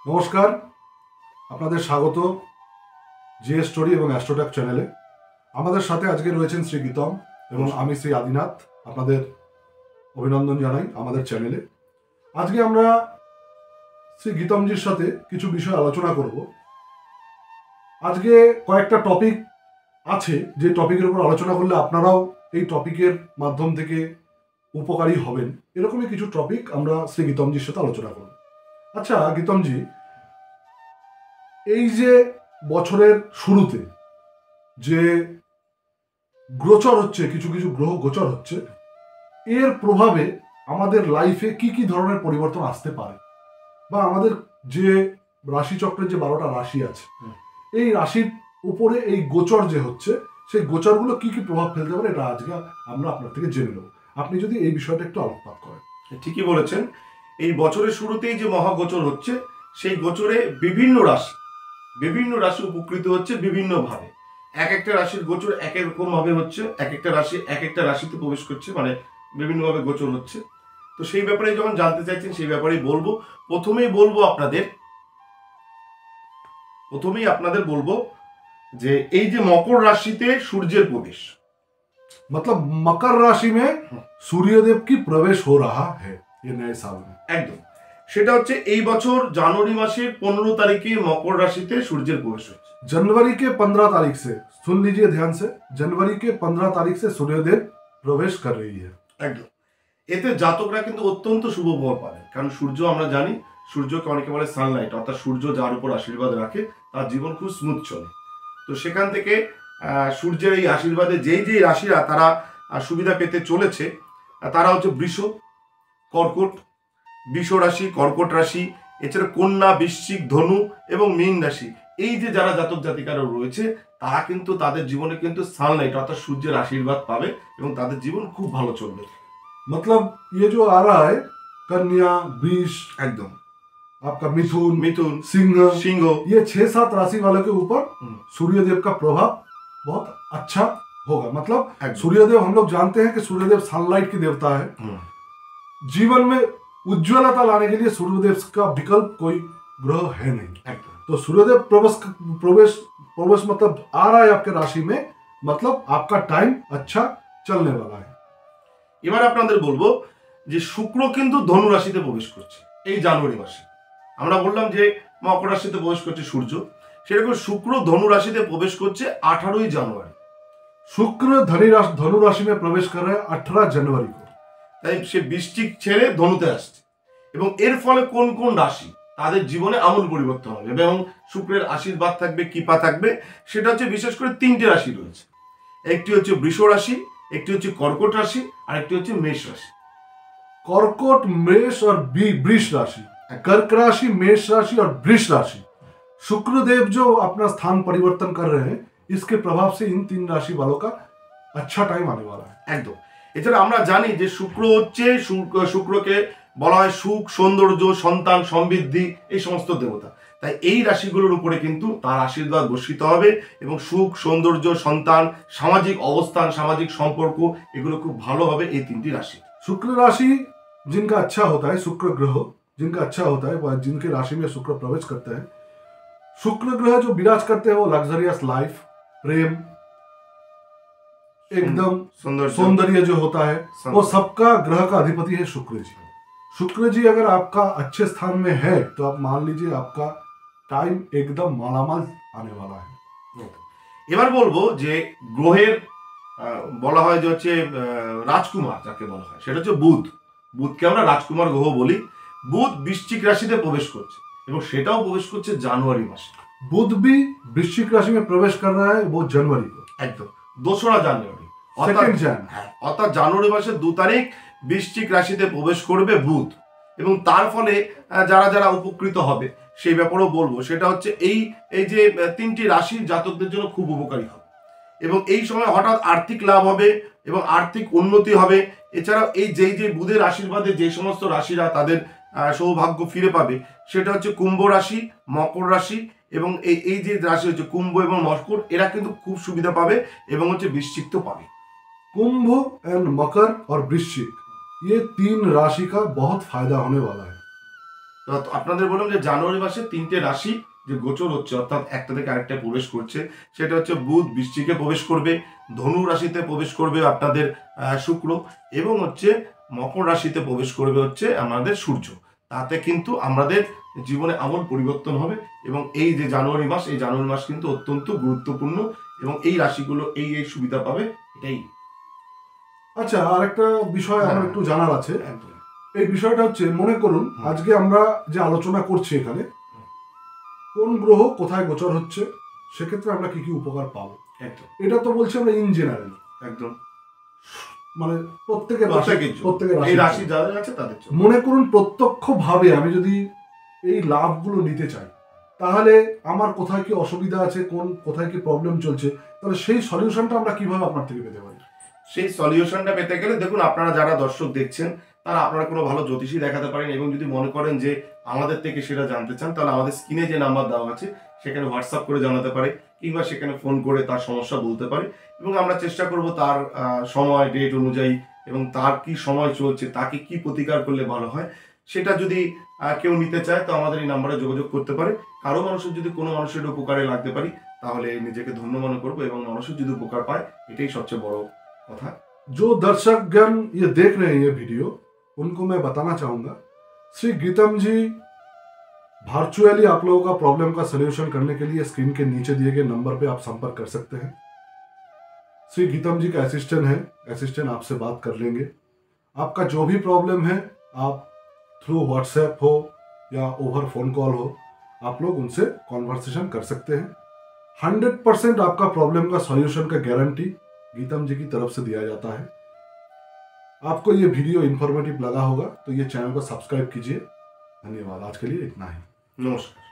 নমস্কার, আপনাদের স্বাগত জিএস স্টোরি এবং অ্যাস্ট্রোট্যাক চ্যানেলে। আমাদের সাথে আজকে রয়েছেন শ্রী গীতম এবং আমি শ্রী আদিনাথ। আপনাদের অভিনন্দন জানাই আমাদের চ্যানেলে। আজকে আমরা শ্রী গীতমজির সাথে কিছু বিষয় আলোচনা করব। আজকে কয়েকটা টপিক আছে যে টপিকের উপর আলোচনা করলে আপনারাও এই টপিকের মাধ্যম থেকে উপকারী হবেন, এরকমই কিছু টপিক আমরা শ্রী গীতমজির সাথে আলোচনা করব। আচ্ছা গীতমজি, এই যে বছরের শুরুতে যে গোচর হচ্ছে, কিছু কিছু গ্রহ গোচর হচ্ছে, এর প্রভাবে আমাদের লাইফে কি কি ধরনের পরিবর্তন আসতে পারে, বা আমাদের যে রাশিচক্রের যে 12টা রাশি আছে, এই রাশির উপরে এই গোচর যে হচ্ছে, সেই গোচরগুলো কি কি প্রভাব ফেলতে পারে, এটা আজকে আমরা আপনার থেকে জেনে নেব। আপনি যদি এই বিষয়টা একটু আলোকপাত করেন। ঠিকই বলেছেন। এই বছরের শুরুতেই যে মহাগোচর হচ্ছে, সেই গোচরে বিভিন্ন রাশি উপকৃত হচ্ছে বিভিন্নভাবে। এক একটা রাশির গোচর এক এক রকম ভাবে হচ্ছে, এক একটা রাশি এক একটা রাশিতে প্রবেশ করছে, মানে বিভিন্নভাবে গোচর হচ্ছে। তো সেই ব্যাপারে যখন জানতে চাইছেন সেই ব্যাপারেই বলবো। প্রথমেই আপনাদের বলবো যে এই যে মকর রাশিতে সূর্যের প্রবেশ, मतलब मकर राशि में सूर्यदेव की प्रवेश हो रहा है ये नए साल में। একদম সেটা হচ্ছে এই বছর জানুয়ারি মাসের 15 তারিখে মকর রাশিতে সূর্যের প্রবেশ হচ্ছে। जनवरी के 15 तारीख से, सुन लीजिए ध्यान से, जनवरी के 15 तारीख से सूर्यदेव प्रवेश कर रही है। একদম এতে জাতকরা কিন্তু অত্যন্ত শুভ ফল পাবে, কারণ সূর্য আমরা জানি, সূর্যকে অনেকে বলে সানলাইট, অর্থাৎ সূর্য যার উপর আশীর্বাদ রাখে তার জীবন খুব স্মুথ চলে। তো সেখান থেকে সূর্যের এই আশীর্বাদে যেই যেই রাশিরা তারা সুবিধা পেতে চলেছে, তারা হচ্ছে বৃষ, কর্কট, বৃষ রাশি, কর্কট রাশি, এছাড়া কন্যা, বৃশ্চিক, ধনু এবং মীন রাশি। এই যে যারা জাতক জাতিকারা রয়েছে তারা কিন্তু তাদের জীবনে কিন্তু সানলাইট অর্থাৎ সূর্যের আশীর্বাদ পাবে এবং তাদের জীবন খুব ভালো চলবে। मतलब ये जो आ रहा है, कन्या, वृष, একদम आपका मिथुन, मिथुन, सिंह, ये 6-7 राशि वालों के ऊपर सूर्यदेव का प्रभाव बहुत अच्छा होगा। मतलब सूर्यदेव, हम लोग जानते हैं कि सूर्यदेव सनलाइट की देवता है। जीवन में उज्ज्वलता लाने के लिए सूर्यदेव का विकल्प कोई ग्रह है नहीं। तो सूर्यदेव प्रवेश मतलब आ रहा है आपके राशि में, मतलब आपका टाइम अच्छा चलने वाला है। এবার আপনাদের বলবো যে শুক্র কিন্তু ধনু রাশিতে প্রবেশ করছে এই জানুয়ারি মাসে। আমরা বললাম যে মকর রাশিতে প্রবেশ করছে সূর্য, সেরকম শুক্র ধনু রাশিতে প্রবেশ করছে 18ই জানুয়ারি। शुक्र धनु राशि में प्रवेश कर रहे हैं 18 जनवरी को। তাই সে বৃশ্চিক ছেড়ে ধনুতে আসছে এবং এর ফলে কোন কোন রাশি তাদের জীবনে আমূল পরিবর্তন হবে এবং শুক্রের আশীর্বাদ থাকবে, কৃপা থাকবে, সেটা হচ্ছে বিশেষ করে 3টে রাশি রয়েছে। একটি হচ্ছে বৃষ রাশি, একটি হচ্ছে কর্কট রাশি, আর একটি হচ্ছে মেষ রাশি। कर्कट, मेष और वृष राशि, कर्क राशि, मेष राशि और वृष राशि, शुक्रदेव जो अपना स्थान परिवर्तन कर रहे हैं, इसके प्रभाव से इन 3 राशि वालों का अच्छा टाइम आने वाला है। একদম। এছাড়া আমরা জানি যে শুক্র হচ্ছে, শুক্রকে বলা হয় সুখ, সৌন্দর্য, সন্তান, সমৃদ্ধি, এই সমস্ত দেবতা। তাই এই রাশিগুলোর উপরে কিন্তু তার আশীর্বাদ বর্ষিত হবে এবং সুখ, সৌন্দর্য, সন্তান, সামাজিক অবস্থান, সামাজিক সম্পর্ক, এগুলো খুব ভালো হবে এই 3টি রাশি। शुक्र राशि जिनका अच्छा होता है, शुक्र ग्रह जिनका अच्छा होता है, वह जिनके राशि में शुक्र प्रवेश करते हैं, शुक्र ग्रह जो विराज करते हैं वो लग्जरियस लाइफ, प्रेम, एकदम सौंदर्य जो होता है, वो सबका ग्रह का अधिपति है शुक्र जी। शुक्र जी अगर आपका अच्छे स्थान में है तो आप मान लीजिए आपका टाइम एकदम मालामाल आने वाला है। এবার বলবো যে গ্রহের বলা হয় যে হচ্ছে রাজকুমার যাকে বলা হয়, সেটা হচ্ছে বুধ। বুধকে আমরা রাজকুমার গ্রহ বলি। বুধ বৃশ্চিক রাশিতে প্রবেশ করছে এবং সেটাও প্রবেশ করছে জানুয়ারি মাসে। बुध भी वृश्चिक राशि में प्रवेश कर रहा है, वो जनवरी को, একদম 2রা জানুয়ারি, অর্থাৎ জানুয়ারি মাসের 2 তারিখ বৃশ্চিক রাশিতে প্রবেশ করবে বুধ এবং তার ফলে যারা যারা উপকৃত হবে সেই ব্যাপারেও বলবো। সেটা হচ্ছে এই যে 3টি রাশির জাতকদের জন্য খুব উপকারী হবে এবং এই সময় হঠাৎ আর্থিক লাভ হবে এবং আর্থিক উন্নতি হবে। এছাড়াও এই যে বুধের আশীর্বাদে যে সমস্ত রাশিরা তাদের সৌভাগ্য ফিরে পাবে, সেটা হচ্ছে কুম্ভ রাশি, মকর রাশি এবং এই যে রাশি হচ্ছে কুম্ভ এবং মকর, এরা কিন্তু খুব সুবিধা পাবে এবং হচ্ছে বৃশ্চিক তো পাবে। कुंभ एंड मकर और वृश्चिक, ये 3 राशि का बहुत फायदा होने वाला है। তো আপনাদের বললাম যে জানুয়ারি মাসে 3টে রাশি যে গোচর হচ্ছে, অর্থাৎ একটা থেকে আরেকটা প্রবেশ করছে, সেটা হচ্ছে বুধ বৃশ্চিকে প্রবেশ করবে, ধনু রাশিতে প্রবেশ করবে আপনাদের শুক্র, এবং হচ্ছে মকর রাশিতে প্রবেশ করবে হচ্ছে আমাদের সূর্য। তাতে কিন্তু আমাদের জীবনে আমূল পরিবর্তন হবে। এবং এই যে জানুয়ারি মাস, এই জানুয়ারি মাস কিন্তু অত্যন্ত গুরুত্বপূর্ণ, এবং এই রাশিগুলো এই সুবিধা পাবে, এটাই। আচ্ছা, আর একটা বিষয় আমার একটু জানার আছে। একদম। এই বিষয়টা হচ্ছে, মনে করুন আজকে আমরা যে আলোচনা করছি এখানে, কোন গ্রহ কোথায় গোচর হচ্ছে, সেক্ষেত্রে আমরা কি কি উপকার পাবো, একদম এটা তো বলছি আমরা ইন জেনারেল, একদম মানে প্রত্যেকের এই রাশি যাদের আছে তাদের জন্য। মনে করুন প্রত্যক্ষভাবে আমি যদি এই লাভগুলো নিতে চাই, তাহলে আমার কোথায় কি অসুবিধা আছে, কোথায় কি প্রবলেম চলছে, তাহলে সেই সলিউশনটা আমরা কিভাবে আপনার থেকে পেতে পারি? সেই সলিউশনটা পেতে গেলে দেখুন, আপনারা যারা দর্শক দেখছেন তারা আপনারা কোনো ভালো জ্যোতিষী দেখাতে পারেন, এবং যদি মনে করেন যে আমাদের থেকে সেটা জানতে চান, তাহলে আমাদের স্ক্রিনে যে নাম্বার দেওয়া আছে সেখানে হোয়াটসঅ্যাপ করে জানাতে পারে, কিংবা সেখানে ফোন করে তার সমস্যা বলতে পারে, এবং আমরা চেষ্টা করব তার সময় ডেট অনুযায়ী, এবং তার কি সময় চলছে, তাকে কি প্রতিকার করলে ভালো হয়, সেটা যদি কেউ নিতে চায় তো আমাদের এই নাম্বারে যোগাযোগ করতে পারে। কারো মানুষের যদি কোনো মানুষের উপকারে লাগতে পারি তাহলে নিজেকে ধন্য মনে করবো, এবং মানুষের যদি উপকার পায় এটাই সবচেয়ে বড় কথা। जो दर्शकगण ये देख रहे हैं ये वीडियो, उनको मैं बताना चाहूंगा, श्री गीतम जी वर्चुअली आप लोगों का प्रॉब्लम का सलूशन करने के लिए स्क्रीन के नीचे दिए गए नंबर पे आप संपर्क कर सकते हैं। श्री गीतम जी का असिस्टेंट है, असिस्टेंट आपसे बात कर लेंगे। आपका जो भी प्रॉब्लम है आप थ्रू व्हाट्सएप हो या ओवर फोन कॉल हो, आप लोग उनसे कॉन्वर्सेशन कर सकते हैं। 100% आपका प्रॉब्लम का सॉल्यूशन का गारंटी गीतम जी की तरफ से दिया जाता है। आपको ये वीडियो इंफॉर्मेटिव लगा होगा तो ये चैनल को सब्सक्राइब कीजिए। धन्यवाद, आज के लिए इतना ही। नमस्कार।